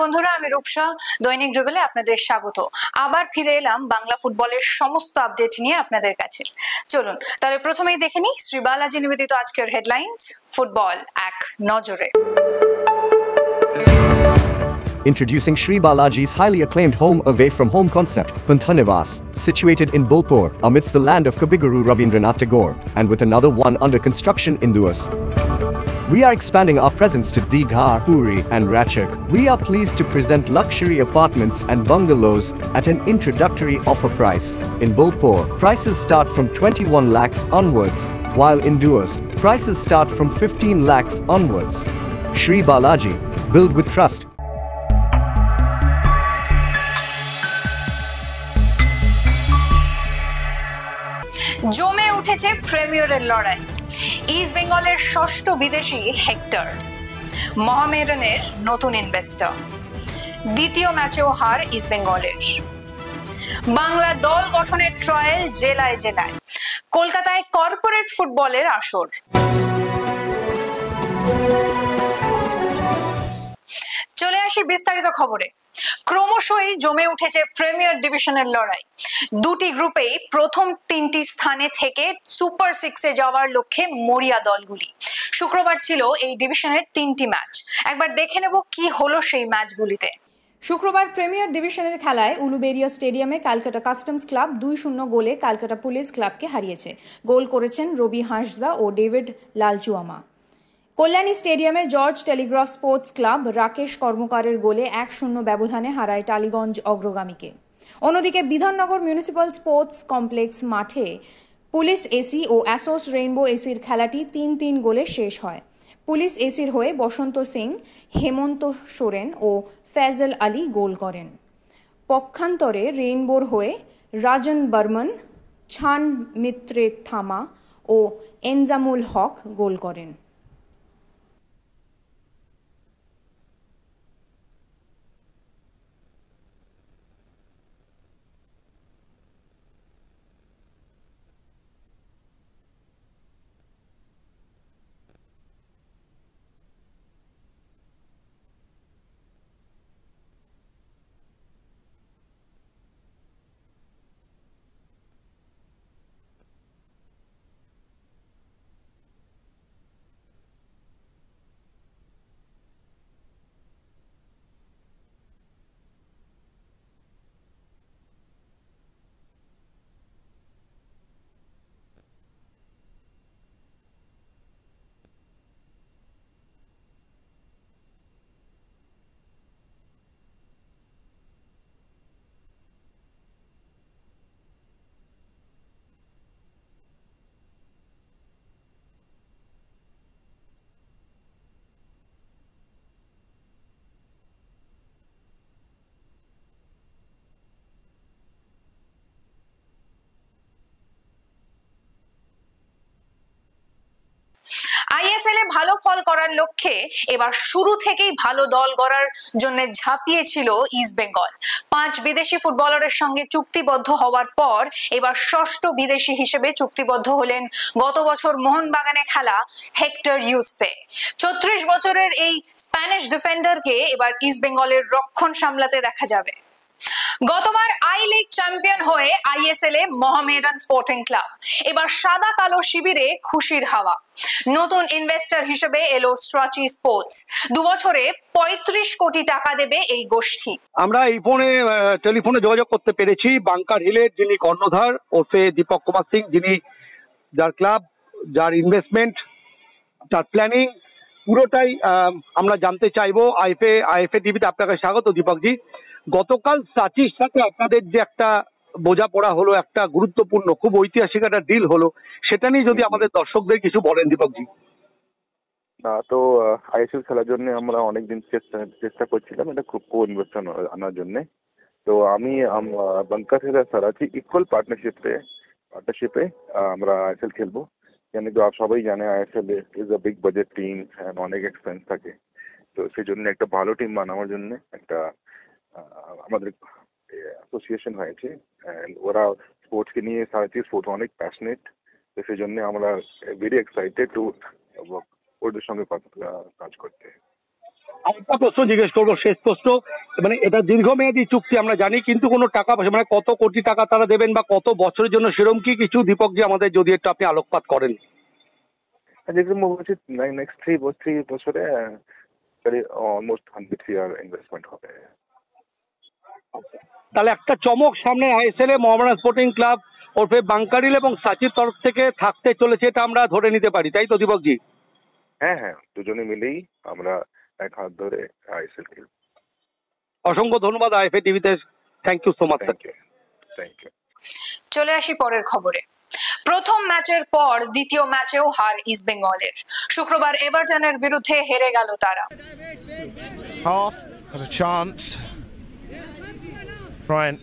বন্ধুরা, আমি রূপসা দৈনিক ড্রিবলে আপনাদের স্বাগত। আবার ফিরে এলাম বাংলা ফুটবলের সমস্ত আপডেট নিয়ে আপনাদের কাছে। চলুন তাহলে প্রথমেই দেখে নিই শ্রী বালাজি নিবেদিত আজকের হেডলাইন্স ফুটবল এক নজরে। Introducing Sri Balaji's highly acclaimed home away from home concept, Panthanivas, situated in Bolpur, amidst the land of Kabiguru Rabindranath Tagore, and with another one under construction in Duas. We are expanding our presence to Digha, Puri, and Ratchak. We are pleased to present luxury apartments and bungalows at an introductory offer price. In Bolpur, prices start from 21 lakhs onwards, while in Duas, prices start from 15 lakhs onwards. Sri Balaji, build with trust. জমে উঠেছে প্রিমিয়ারের লড়াই। East বেঙ্গলের ষষ্ঠ বিদেশি hectare, মোহামেডানের নতুন investor. দ্বিতীয় ম্যাচেও হার east বেঙ্গলের। বাংলা দল গঠনের ট্রায়াল জেলায় জেলায়। কলকাতায় কর্পোরেট ফুটবলের আসর। চলে আসি বিস্তারিত খবরে। ক্রমশই জমে উঠেছে প্রিমিয়ার ডিভিশনের লড়াই। দুটি গ্রুপেই প্রথম তিনটি স্থানে থেকে সুপার সিক্সে যাওয়ার লক্ষ্যে মরিয়া দলগুলি। শুক্রবার ছিল এই ডিভিশনের তিনটি ম্যাচ। একবার দেখে নেব কি হলো সেই ম্যাচগুলিতে। শুক্রবার প্রিমিয়ার ডিভিশনের খেলায় উলুবেরিয়া স্টেডিয়ামে ক্যালকাটা কাস্টমস ক্লাব 2-0 গোলে ক্যালকাটা পুলিশ ক্লাবকে হারিয়েছে। গোল করেছেন রবি হাঁসদা ও ডেভিড লালচুয়ামা। কল্যাণী স্টেডিয়ামে George Telegraph sports club Rakesh কর্মকারের গোলে 1-0 ব্যবধানে হারায় টালিগঞ্জ অগ্রগামীকে। অন্যদিকে বিধাননগর মিউনিসিপ্যাল স্পোর্টস কমপ্লেক্স মাঠে পুলিশ এসি ও অ্যাসোস রেইনবো এসির খেলাটি 3-3 গোলে শেষ হয়। পুলিশ এসির হয়ে বসন্ত সিং, হেমন্ত সোরেন ও ফেজল আলী গোল করেন। পক্ষান্তরে রেইনবোর হয়ে রাজন বর্মন, ছান মিত্রে থামা ও এনজামুল হক গোল করেন। আইএসএল এ ভালো ফল করার লক্ষ্যে এবার শুরু থেকেই ভালো দল গড়ার জন্য ঝাঁপিয়েছিল ইস্ট বেঙ্গল। 5 বিদেশি ফুটবলারের সঙ্গে চুক্তিবদ্ধ হওয়ার পর এবার ষষ্ঠ বিদেশি হিসেবে চুক্তিবদ্ধ হলেন গত বছর মোহনবাগানে খেলা হেক্টর ইউস্তে। 36 বছরের এই স্প্যানিশ ডিফেন্ডারকে এবার ইস্ট বেঙ্গলের রক্ষণ সামলাতে দেখা যাবে। গতবার আই লিগ চ্যাম্পিয়ন হয়ে আইএসএল এ মোহামেডান স্পোর্টিং ক্লাব, এবার সাদা কালো শিবিরে খুশির হাওয়া। নতুন ইনভেস্টর হিসেবে এলো স্ট্রাচি স্পোর্টস। 2 বছরে 35 কোটি টাকা দেবে এই গোষ্ঠী। আমরা এই টেলিফোনে যোগাযোগ করতে পেরেছি বাংকার হিলের যিনি কর্ণধার ওরফে দীপক কুমার সিং, যিনি যার ক্লাব, যার ইনভেস্টমেন্ট, তার প্ল্যানিং পুরোটাই আমরা জানতে চাইবো। আইএফএ টিভিতে আপনাকে স্বাগত দীপকজি। গতকাল সাচির সাথে আপনাদের যে একটা বোঝাপড়া হলো, একটা গুরুত্বপূর্ণ খুব ঐতিহাসিক একটা ডিল হলো, সেটা নিয়ে যদি আমাদের দর্শকদের কিছু বলেন দীপকজি। তো আইএসএল খেলার জন্য আমরা অনেকদিন চেষ্টা করছিলাম এটা কো ইনভেস্টর আনার জন্য। তো আমি বাংকার হিল আর সারাচি ইকুয়াল পার্টনারশিপে আমরা আইএসএল খেলবো। কিন্তু সবাই জানে ISL is a big budget team, অনেক এক্সপেন্স থাকে। তো সেই জন্য একটা ভালো টিম বানানোর জন্য একটা আমাদের অ্যাসোসিয়েশন হয়েছে। ওরা স্পোর্টসকে নিয়ে সারাচি স্পোর্টস অনেক প্যাশনেট। তো সেই জন্য আমরা ভেরি এক্সাইটেড টু ওদের সঙ্গে কাজ করতে। আরেকটা প্রশ্ন জিজ্ঞেস করবো, শেষ প্রশ্ন, মানে এটা দীর্ঘমেয়াদী চুক্তি আমরা জানি, কিন্তু কোনো টাকা পয়সা মানে কত কোটি টাকা তারা দেবেন বা কত বছরের জন্য সেরকম কি কিছু দীপকজি আমাদের যদি একটু আপনি আলোকপাত করেন? যেরকম বলছি নেক্সট 3 বছরে অলমোস্ট 100 CR ইনভেস্টমেন্ট হবে। তাহলে একটা চমক সামনে আইএসএল এ মোহামেডান স্পোর্টিং ক্লাব ওরফে বাঙ্কারিল এবং সাচির তরফ থেকে থাকতে চলেছে, এটা আমরা ধরে নিতে পারি, তাই তো দীপকজি? হ্যাঁ, দুজনে মিলেই আমরা এক হাত ধরে আইএসএল খেলব। অসংখ্য ধন্যবাদ আইএফএ টিভিতে, thank you so much. Thank you. চলে আসি পরের খবরে। প্রথম ম্যাচের পর দ্বিতীয় ম্যাচেও হার ইস্টবেঙ্গলের। শুক্রবার এভারটনের বিরুদ্ধে হেরে গেল তারা। Half has a chance. Try and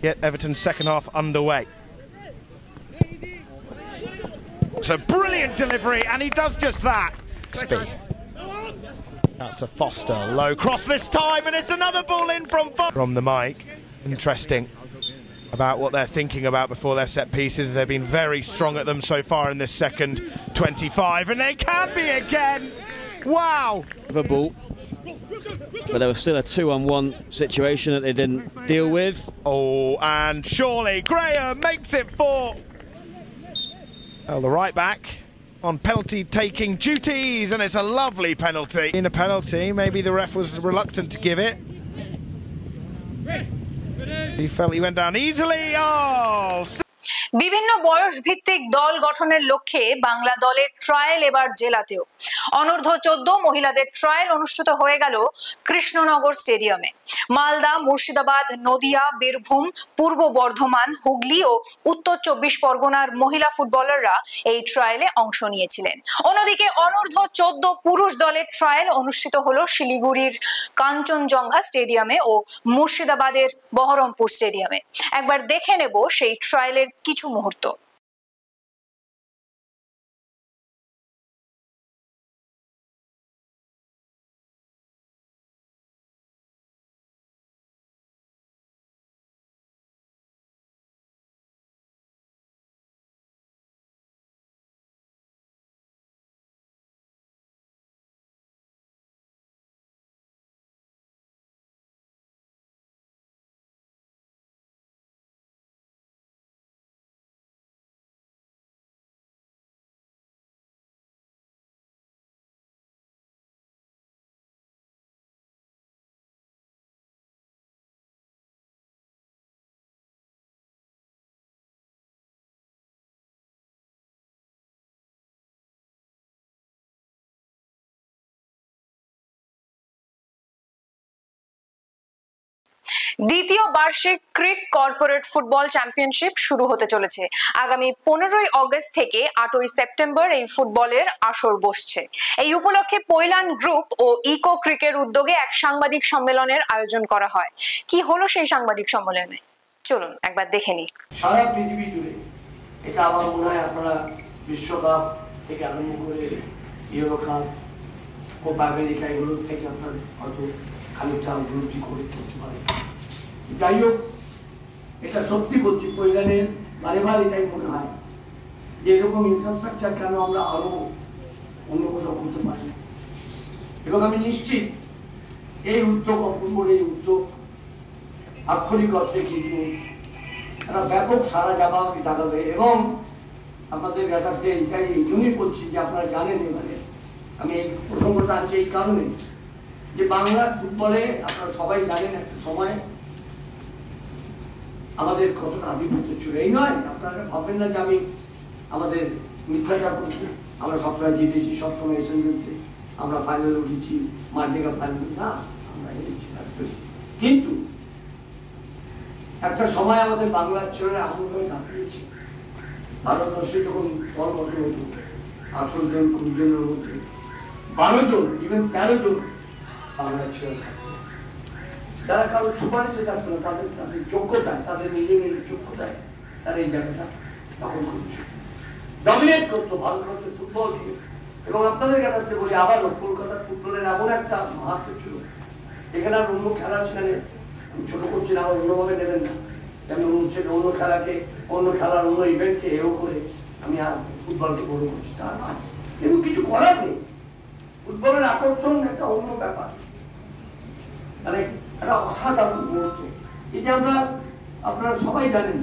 get Everton's second half underway. It's a brilliant delivery, and he does just that. Speed. Out to Foster, low cross this time, and it's another ball in from the mic. Interesting about what they're thinking about before their set pieces. They've been very strong at them so far in this second 25, and they can be again. Wow! A ball, but there was still a 2-on-1 situation that they didn't deal with. Oh, and surely Graham makes it 4. Well, the right back on penalty taking duties, and it's a lovely penalty. In a penalty, maybe the ref was reluctant to give it. He felt he went down easily. Oh! বিভিন্ন বয়স ভিত্তিক দল গঠনের লক্ষ্যে বাংলা দলের trial এবার জেলাতেও। অনূর্ধ্ব 14 মহিলাদের ট্রায়াল অনুষ্ঠিত হয়ে গেল কৃষ্ণনগর স্টেডিয়ামে। মালদা, মুর্শিদাবাদ, নদিয়া, বীরভূম, পূর্ব বর্ধমান, হুগলি ও উত্তর 24 পরগনার মহিলা ফুটবলাররা এই ট্রায়ালে অংশ নিয়েছিলেন। অন্যদিকে অনূর্ধ্ব 14 পুরুষ দলের ট্রায়াল অনুষ্ঠিত হলো শিলিগুড়ির কাঞ্চনজঙ্ঘা স্টেডিয়ামে ও মুর্শিদাবাদের বহরমপুর স্টেডিয়ামে। একবার দেখে নেব সেই ট্রায়ালের কিছু মুহূর্ত। দ্বিতীয় বার্ষিক ক্রিক কর্পোরেট ফুটবল চ্যাম্পিয়নশিপ শুরু হতে চলেছে। আগামী 15ই অগস্ট থেকে 8ই সেপ্টেম্বর এই ফুটবলের আসর বসছে। এই উপলক্ষে পৈলান গ্রুপ ও ইকো ক্রিকের উদ্যোগে এক সাংবাদিক সম্মেলনের আয়োজন করা হয়। কি হলো সেই সাংবাদিক সম্মেলনে, চলুন একবার দেখে নিই। সারা পৃথিবী জুড়ে এটা আমার মনে হয় আপনারা বিশ্বকাপ থেকে আরম্ভ করে ইউরো কাপ, কোপা আমেরিকা এগুলো থেকে আপনার হয়তো খানিকটা উপলব্ধি করতে পারে। যাই হোক, এটা সত্যি বলছি, পৈলানের বারেবার এটাই মনে হয় যে এরকম ইনফ্রাস্ট্রাকচার কেন আমরা আরো অন্য কোথাও করতে পারি। এবং আমি নিশ্চিত এই উদ্যোগ, অপূর্ব এই উদ্যোগ আক্ষরিক অর্থে কিন্তু একটা ব্যাপক সারা জাগাবে। এবং আমাদের কাছে এটাই জন্যই বলছি যে আপনারা জানেন, এবারে আমি এই প্রসঙ্গটা আনছি এই কারণে যে বাংলার ফুটবলে আপনারা সবাই জানেন একটা সময় আমাদের কতটা আধিপত্য ছিল। এই নয়, আপনারা ভাববেন না যে আমি আমাদের মিথ্যাচার করছি, আমরা সবসময় জিতেছি, সবসময় এসে জিতছি, আমরা ফাইনাল উঠেছি, মাল্টিকাপ ফাইনাল, না আমরা হেরেছি। কিন্তু একটা সময় আমাদের বাংলার ছেলেরা এমনভাবে দাঁড়িয়েছে, ভারতবর্ষে যখন দল গঠন হতো 18 জন 20 জনের মধ্যে 12 জন, ইভেন 13 জন বাংলার ছেলে থাকতো, যারা কারোর সুপারিশে থাকতো না, তাদের যোগ্যতায়, তাদের নিজের যোগ্যতায় তারা এই জায়গাটা দখল করছে, ডমিনেট করতো ভারতবর্ষের ফুটবলকে। এবং আপনাদের কাছে বলি আবারও, কলকাতার ফুটবলের এমন একটা মাহাত্ম ছিল, এখানে আর অন্য খেলা সেখানে ছোট করছি না, আবার অন্যভাবে নেবেন না, যেমন অন্য খেলাকে, অন্য খেলার অন্য ইভেন্টকে এও করে আমি ফুটবলকে বড় করছি, তা নয়। কিন্তু কিছু করার নেই, ফুটবলের আকর্ষণ একটা অন্য ব্যাপার, মানে একটা অসাধারণ মুহূর্ত। এই যে আপনারা সবাই জানেন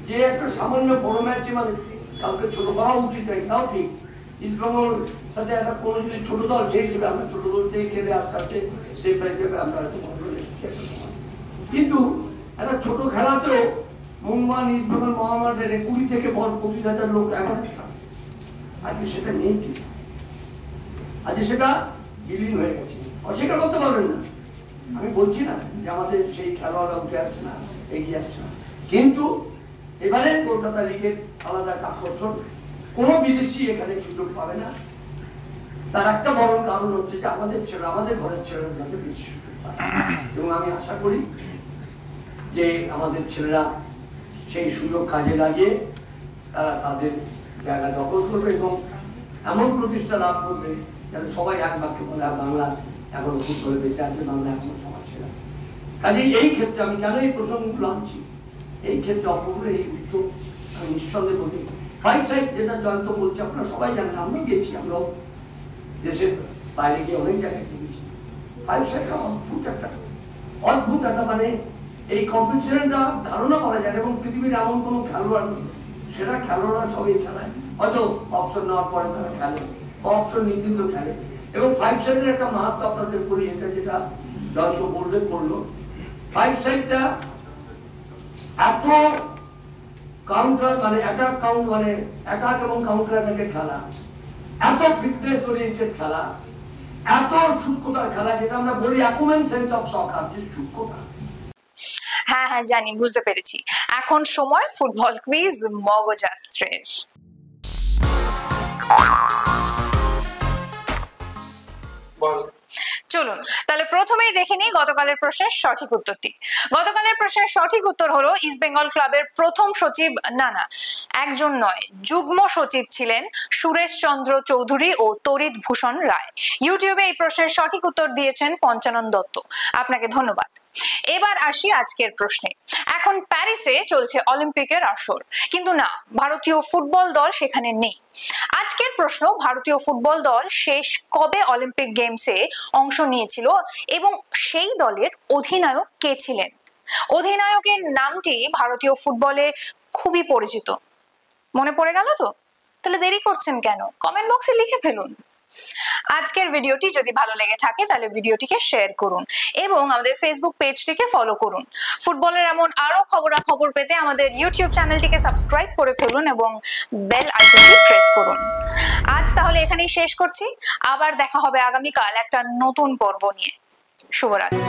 যে একটা সামান্য বড় ম্যাচে মানে কাউকে ছোট করা উচিত নয়, তাও ঠিক। ইস্টবেঙ্গল সাথে একটা কোনো যদি ছোট দল সেই হিসেবে আমরা ছোট দল থেকে খেলে আস্তে আস্তে সেই হিসেবে আমরা কিন্তু একটা ছোট খেলাতেও মোহনবাগান ইস্টবেঙ্গল মহামাঠের 20 থেকে 25,000 লোক অ্যাভারেজ থাকে। আজকে সেটা নেই, আজকে সেটা বিলীন হয়ে গেছে, অস্বীকার করতে পারবেন না। আমি বলছি না যে আমাদের সেই খেলোয়াড়রা উঠে আসছে না, এগিয়ে আসছে না, কিন্তু এবারে কলকাতা লিগের আলাদা আকর্ষণ, কোনো বিদেশি এখানে সুযোগ পাবে না। তার একটা বড় কারণ হচ্ছে যে আমাদের ছেলে, আমাদের ঘরের ছেলেরা যাতে বেশি সুযোগ পায়, এবং আমি আশা করি যে আমাদের ছেলেরা সেই সুযোগ কাজে লাগিয়ে তারা তাদের জায়গা দখল করবে এবং এমন প্রতিষ্ঠা লাভ করবে যেন সবাই এক বাক্যে বলে বাংলা এখনো ফুটবলে বেঁচে আছে, বাংলা এখনো সমাজ ছেলে। কাজেই এই ক্ষেত্রে আমি কেন এই প্রসঙ্গগুলো আনছি, এই ক্ষেত্রে অপূর্ব এই উদ্যোগ আমি নিঃসন্দেহে বলি। 5 সাইড যেটা জয়ন্ত বলছে আপনারা সবাই জানেন, আমরা গেছি, আমরাও দেশের বাইরে গিয়ে অনেক জায়গায় গেছি। 5 সাইড অদ্ভুত একটা মানে এই কম্পিটিশনটা ধারণা করা যায় এবং পৃথিবীর এমন কোনো খেলোয়াড় নেই, সেটা খেলোয়াড়রা সবই খেলায়, হয়তো অপশন নেওয়ার পরে তারা খেলে, অপশন নিতে খেলে। এবং 5 সাইডের একটা মাহাত্ম আপনাদের বলি, এটা যেটা জয়ন্ত বললো 5 সাইডটা এত কাউন্টার মানে অ্যাটাক কাউন্ট মানে অ্যাটাক এবং কাউন্টার অ্যাটাকের খেলা, এত ফিটনেস ওরিয়েন্টেড খেলা, এত সূক্ষ্মতার খেলা, যেটা আমরা বলি অ্যাকুমেন্ট সেন্স অফ সকার, যে সূক্ষ্মতা। হ্যাঁ হ্যাঁ জানি, বুঝতে পেরেছি। এখন সময় ফুটবল কুইজ মগজাস্ত্রের। চলুন তাহলে প্রথমেই দেখে নিই গতকালের প্রশ্নের সঠিক উত্তরটি। গতকালের প্রশ্নের সঠিক উত্তর হলো ইস্ট বেঙ্গল ক্লাবের প্রথম সচিব, না একজন নয়, যুগ্ম সচিব ছিলেন সুরেশ চন্দ্র চৌধুরী ও তরিত ভূষণ রায়। ইউটিউবে এই প্রশ্নের সঠিক উত্তর দিয়েছেন পঞ্চানন দত্ত, আপনাকে ধন্যবাদ। এবার আসি আজকের প্রশ্নে। এখন প্যারিসে চলছে অলিম্পিকের আসর, কিন্তু না, ভারতীয় ফুটবল দল সেখানে নেই। আজকের প্রশ্ন, ভারতীয় ফুটবল দল শেষ কবে অলিম্পিক গেমসে অংশ নিয়েছিল এবং সেই দলের অধিনায়ক কে ছিলেন? অধিনায়কের নামটি ভারতীয় ফুটবলে খুবই পরিচিত। মনে পড়ে গেল তো? তাহলে দেরি করছেন কেন? কমেন্ট বক্সে লিখে ফেলুন। আজকের ভিডিওটি যদি ভালো লেগে থাকে তাহলে ভিডিওটিকে শেয়ার করুন এবং আমাদের ফেসবুক পেজটিকে ফলো করুন। ফুটবলের এমন আরো খবরাখবর পেতে আমাদের ইউটিউব চ্যানেলটিকে সাবস্ক্রাইব করে ফেলুন এবং বেল আইকনটি প্রেস করুন। আজ তাহলে এখানেই শেষ করছি, আবার দেখা হবে আগামীকাল একটা নতুন পর্ব নিয়ে। শুভরাত্রি।